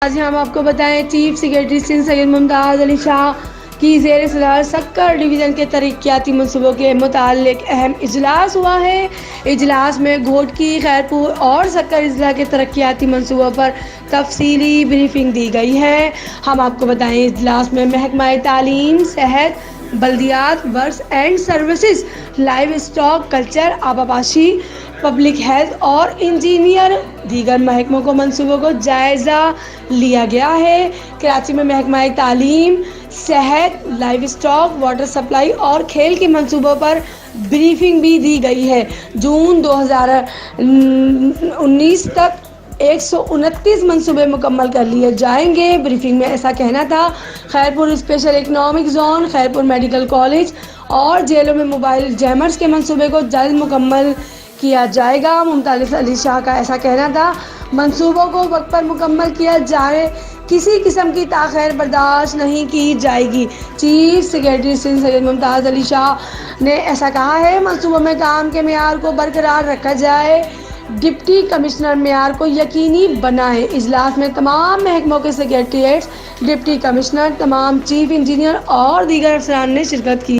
آج ہم آپ کو بتائیں چیف سیکرٹری سندھ سید ممتاز علی شاہ کی زیر صدارت سکر ڈویژن کے ترقیاتی منصوبوں کے متعلق اہم اجلاس ہوا ہے۔ اجلاس میں گھوٹکی، خیرپور اور سکر اضلاع کے ترقیاتی منصوبوں پر تفصیلی بریفنگ دی گئی ہے۔ ہم آپ کو بتائیں اجلاس میں محکمہ تعلیم، صحت، بلدیات، works and services, livestock, culture, آبپاشی، پبلک ہیلتھ اور انجینئر دیگر محکموں کو منصوبوں کو جائزہ لیا گیا ہے۔ کراچی میں محکمہ تعلیم، صحت، لائیو اسٹاک، واٹر سپلائی اور کھیل کے منصوبوں پر بریفنگ بھی دی گئی ہے۔ جون 2019 تک 129 منصوبے مکمل کر لیے جائیں گے۔ بریفنگ میں ایسا کہنا تھا۔ Khairpur special economic zone, Khairpur medical college اور جیلوں میں موبائل جیمرز کے منصوبے کو جلد مکمل کیا جائے گا۔ ممتاز علی شاہ کا ایسا کہنا تھا۔ منصوبوں کو وقت پر مکمل کیا جائے، کسی قسم کی تاخیر برداشت نہیں کی جائے گی۔ چیف سیکرٹری سندھ سید ممتاز علی شاہ نے ایسا کہا ہے۔ منصوبوں میں کام کے معیار کو برقرار رکھا جائے، ڈپٹی کمشنر معیار کو یقینی بنائیں۔ اجلاس میں تمام محکموں کے سیکرٹریٹس، ڈپٹی کمشنر، تمام چیف انجینئر اور دیگر افسران نے شرکت کی۔